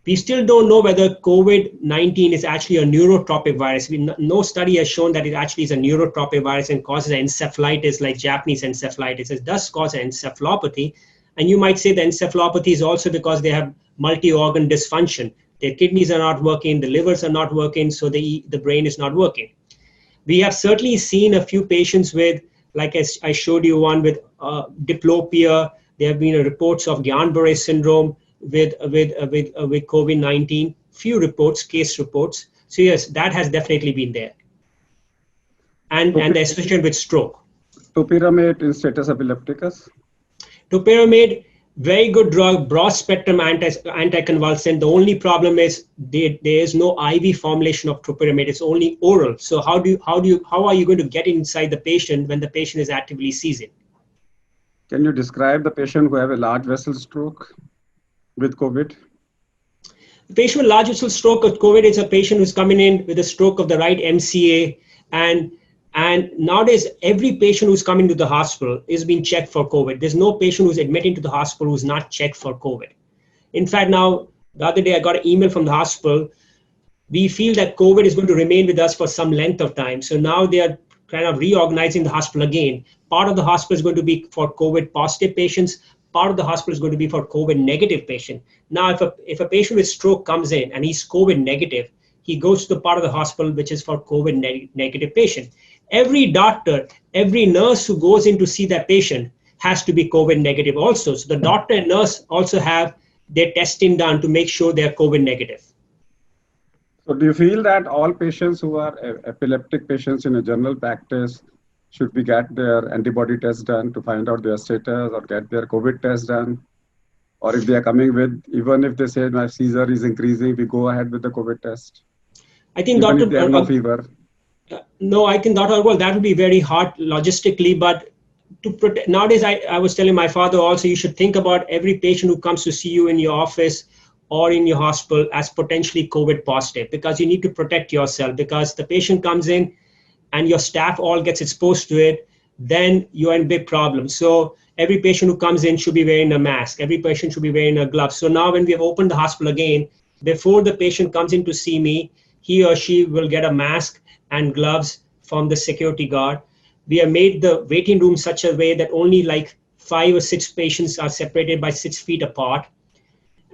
We still don't know whether COVID-19 is actually a neurotropic virus. No study has shown that it actually is a neurotropic virus and causes encephalitis like Japanese encephalitis. It does cause an encephalopathy. And you might say the encephalopathy is also because they have multi-organ dysfunction. Their kidneys are not working, the livers are not working, so the brain is not working. We have certainly seen a few patients with, like I showed you one with diplopia. There have been reports of Guillain-Barré syndrome with COVID-19, few reports, case reports. So yes, that has definitely been there. And the association with stroke. Topiramate in status epilepticus? Topiramate, very good drug, broad spectrum anticonvulsant. The only problem is there is no IV formulation of topiramate. It's only oral. So how are you going to get it inside the patient when the patient is actively seizing? Can you describe the patient who have a large vessel stroke with COVID? The patient with large vessel stroke with COVID is a patient who's coming in with a stroke of the right MCA, and nowadays, every patient who's coming to the hospital is being checked for COVID. There's no patient who's admitting to the hospital who's not checked for COVID. In fact, now, the other day, I got an email from the hospital. We feel that COVID is going to remain with us for some length of time. So now they are kind of reorganizing the hospital again. Part of the hospital is going to be for COVID positive patients. Part of the hospital is going to be for COVID negative patient. Now, if a patient with stroke comes in and he's COVID negative, he goes to the part of the hospital which is for COVID negative patient. Every doctor, every nurse who goes in to see that patient has to be COVID negative also. So the doctor and nurse also have their testing done to make sure they're COVID negative. So do you feel that all patients who are epileptic patients in a general practice should we get their antibody test done to find out their status, or get their COVID test done? Or if they are coming with, even if they say my seizure is increasing, we go ahead with the COVID test? I think even Dr. if they have no fever? No, I think Dr. Agarwal, that would be very hard logistically, but to protect, nowadays I was telling my father also, you should think about every patient who comes to see you in your office or in your hospital as potentially COVID positive, because you need to protect yourself, because the patient comes in and your staff all gets exposed to it, then you're in big problem. So every patient who comes in should be wearing a mask. Every patient should be wearing a glove. So now when we have opened the hospital again, before the patient comes in to see me, he or she will get a mask and gloves from the security guard. We have made the waiting room such a way that only like 5 or 6 patients are separated by 6 feet apart.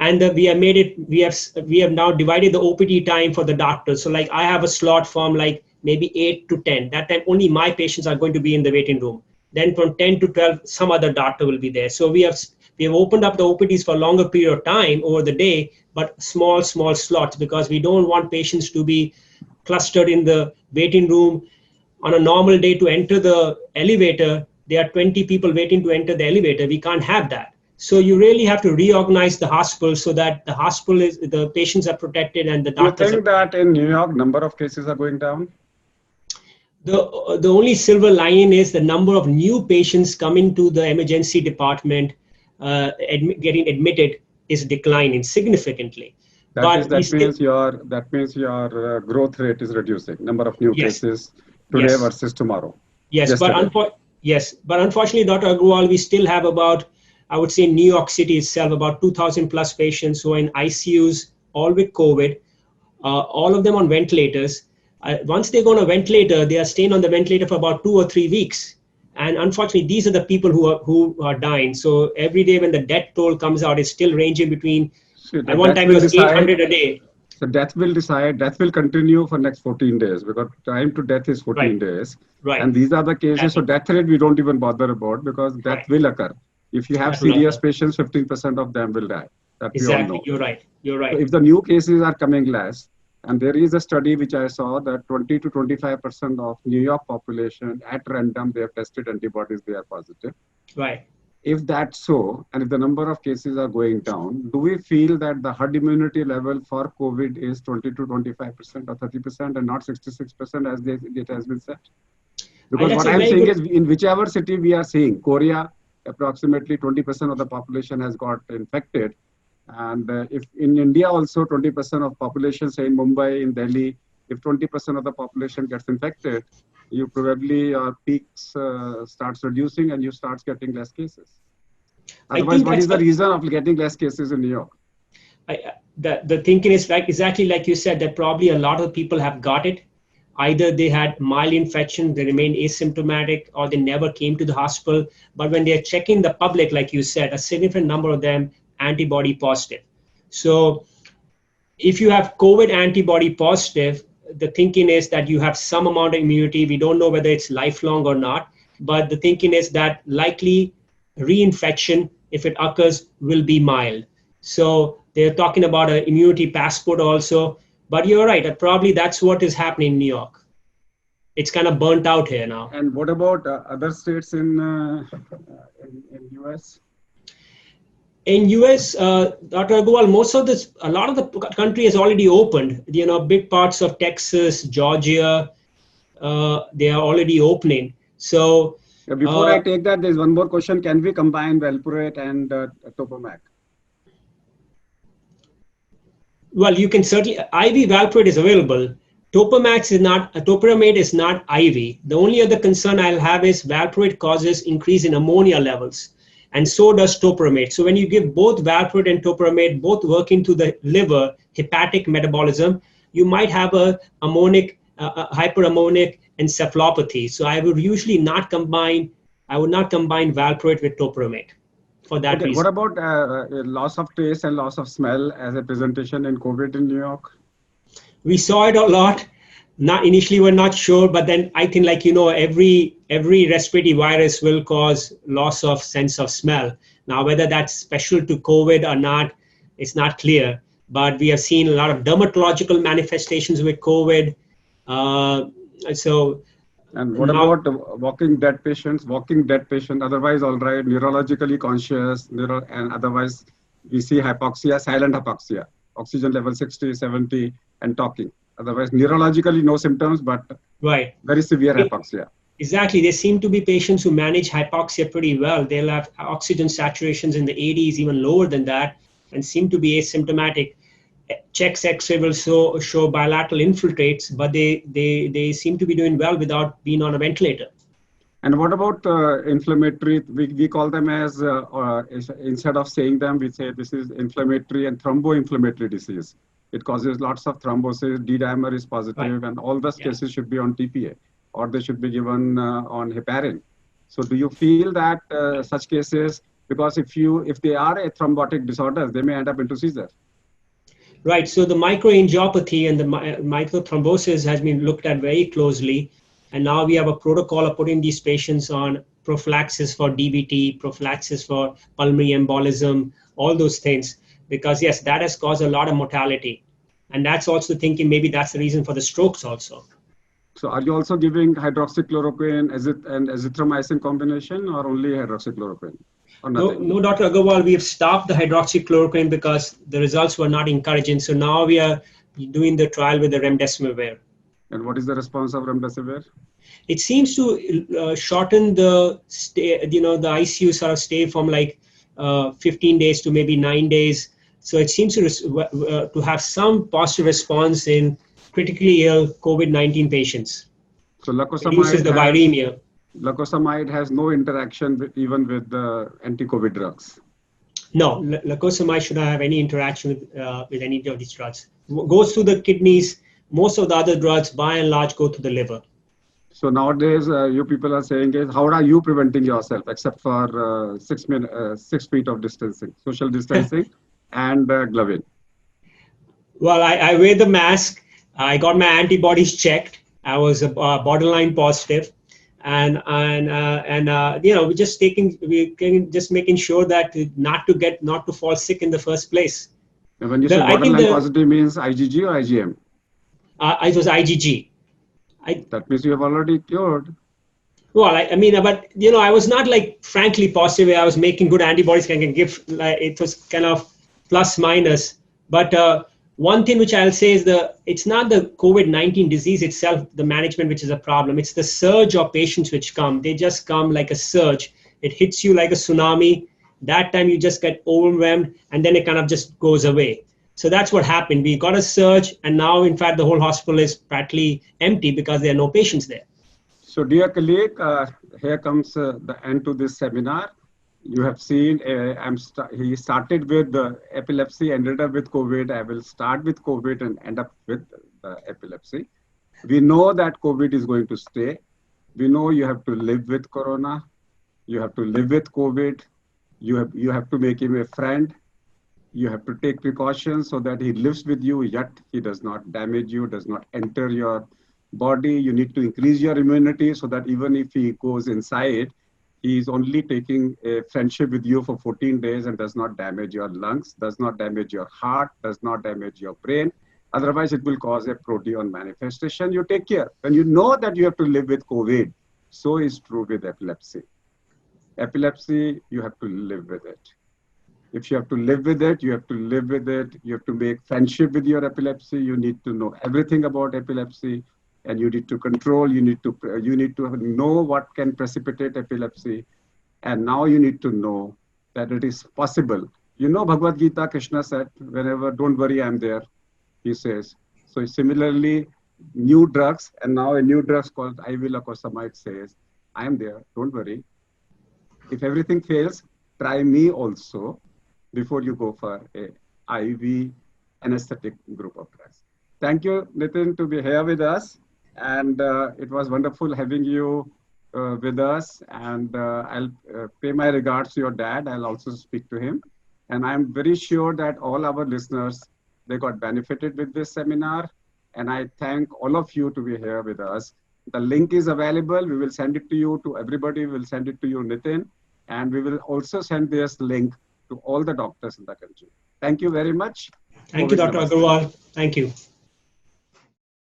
And we have now divided the OPD time for the doctors. So like I have a slot from like maybe 8 to 10. That time only my patients are going to be in the waiting room. Then from 10 to 12, some other doctor will be there. So we have opened up the OPDs for a longer period of time over the day, but small slots, because we don't want patients to be clustered in the waiting room. On a normal day, to enter the elevator, there are 20 people waiting to enter the elevator. We can't have that. So you really have to reorganize the hospital so that the patients are protected and the doctors. Do you think that in New York, number of cases are going down? The only silver lining is the number of new patients coming to the emergency department, getting admitted, is declining significantly. That means your growth rate is reducing. Number of new cases today versus tomorrow. Yes, but unfortunately, Dr. Agarwal, we still have about, I would say, in New York City itself, about 2,000 plus patients who are in ICUs, all with COVID, all of them on ventilators. Once they go on a ventilator, they are staying on the ventilator for about 2 or 3 weeks. And unfortunately, these are the people who are dying. So every day when the death toll comes out, it's still ranging between, at one time it was 800 a day. So death will continue for next 14 days, because time to death is 14 days. Right. And these are the cases. So death rate we don't even bother about, because death will occur. If you have serious patients, 15% of them will die. That exactly. We all know. You're right. So if the new cases are coming less, and there is a study which I saw that 20 to 25% of New York population at random, they have tested antibodies, they are positive. Right. If that's so, and if the number of cases are going down, do we feel that the herd immunity level for COVID is 20 to 25% or 30% and not 66% as it has been said? Because what I'm saying is, in whichever city we are seeing, Korea, approximately 20% of the population has got infected. And if in India also 20% of population, say in Mumbai, in Delhi, if 20% of the population gets infected, you probably your peaks starts reducing and you start getting less cases. Otherwise, what is the reason of getting less cases in New York? The thinking is exactly like you said, that probably a lot of people have got it. Either they had mild infection, they remained asymptomatic, or they never came to the hospital. But when they're checking the public, like you said, a significant number of them antibody positive. So if you have COVID antibody positive, the thinking is that you have some amount of immunity. We don't know whether it's lifelong or not, but the thinking is that likely reinfection, if it occurs, will be mild. So they're talking about an immunity passport also. But you're right, probably that's what is happening in New York. It's kind of burnt out here now. And what about other states in US? In US, Dr. Agarwal, a lot of the country has already opened. Big parts of Texas, Georgia, they are already opening. So before I take that, there's one more question. Can we combine Valproate and Topomac? Well, you can certainly. IV Valproate is available. Topiramate is not IV. The only other concern I'll have is Valproate causes increase in ammonia levels, and so does topiramate. So when you give both Valproate and topiramate, both working to the liver, hepatic metabolism, you might have a hyperammonic encephalopathy. So I would usually not combine, valproate with topiramate for that Okay, what reason. about loss of taste and loss of smell as a presentation in COVID in New York? We saw it a lot. Not initially, we're not sure, but then I think, like, every respiratory virus will cause loss of sense of smell. Now, whether that's special to COVID or not, it's not clear. But we have seen a lot of dermatological manifestations with COVID. Uh, so And what now, about walking dead patients? Walking dead patient, otherwise all right, neurologically conscious, and otherwise we see hypoxia, silent hypoxia, oxygen level 60, 70, and talking. Otherwise, neurologically no symptoms, but right. very severe hypoxia. Exactly. There seem to be patients who manage hypoxia pretty well. They'll have oxygen saturations in the 80s, even lower than that, and seem to be asymptomatic. Checks X-ray will show bilateral infiltrates, but they seem to be doing well without being on a ventilator. And what about inflammatory? We call them as, instead of saying them, we say this is inflammatory and thromboinflammatory disease. It causes lots of thrombosis, D-dimer is positive, Right. and all the Yeah. cases should be on TPA, or they should be given on heparin. So do you feel that such cases, because if they are a thrombotic disorder, they may end up into seizure? Right. So the microangiopathy and the microthrombosis has been looked at very closely. And now we have a protocol of putting these patients on prophylaxis for DVT, prophylaxis for pulmonary embolism, all those things. Because, yes, that has caused a lot of mortality. And that's also thinking maybe that's the reason for the strokes also. So are you also giving hydroxychloroquine and azithromycin combination, or only hydroxychloroquine? Or No, nothing? no, Dr. Agarwal, we have stopped the hydroxychloroquine because the results were not encouraging. So now we are doing the trial with the remdesivir. And what is the response of remdesivir? It seems to shorten the stay, the ICU sort of stay from like 15 days to maybe 9 days. So it seems to have some positive response in critically ill COVID-19 patients. So Reduces the viremia. lacosamide has no interaction even with the anti-COVID drugs. No, lacosamide should not have any interaction with any of these drugs. Goes through the kidneys. Most of the other drugs, by and large, go to the liver. So nowadays, you people are saying is, how are you preventing yourself, except for 6 feet of distancing, social distancing, and gloving? Well, I wear the mask. I got my antibodies checked. I was borderline positive, and we just making sure that not to fall sick in the first place. And when you say I think borderline positive means IgG or IgM? it was IgG. That means you have already cured. Well, I mean, but I was not like frankly positive. I was making good antibodies. Can give like, it was kind of plus minus. But one thing which I'll say is it's not the COVID-19 disease itself, the management, which is a problem. It's the surge of patients which come. They just come like a surge. It hits you like a tsunami. That time you just get overwhelmed, and then it kind of just goes away. So that's what happened. We got a surge, and now, in fact, the whole hospital is practically empty because there are no patients there. So, dear colleague, here comes the end to this seminar. You have seen, he started with epilepsy, ended up with COVID. I will start with COVID and end up with epilepsy. We know that COVID is going to stay. We know you have to live with Corona. You have to live with COVID. You have to make him a friend. You have to take precautions so that he lives with you, yet he does not damage you, does not enter your body. You need to increase your immunity so that even if he goes inside, he is only taking a friendship with you for 14 days and does not damage your lungs, does not damage your heart, does not damage your brain. Otherwise, it will cause a proteon manifestation. You take care. When you know that you have to live with COVID, so is true with epilepsy. Epilepsy, you have to live with it. If you have to live with it, you have to live with it. You have to make friendship with your epilepsy. You need to know everything about epilepsy, and you need to control. You need to know what can precipitate epilepsy, and now you need to know that it is possible. You know, Bhagavad Gita, Krishna said, "Whenever, don't worry, I'm there." He says. So similarly, new drugs, and now a new drug called IV lacosamide says, "I am there. Don't worry. If everything fails, try me also." Before you go for a IV anesthetic group of drugs. Thank you, Nitin, to be here with us. And it was wonderful having you with us. And I'll pay my regards to your dad. I'll also speak to him. And I'm very sure that all our listeners, they got benefited with this seminar. And I thank all of you to be here with us. The link is available. We will send it to you, to everybody. We'll send it to you, Nitin. And we will also send this link to all the doctors in the country. Thank you very much. Thank you, Dr. Agarwal. Thank you.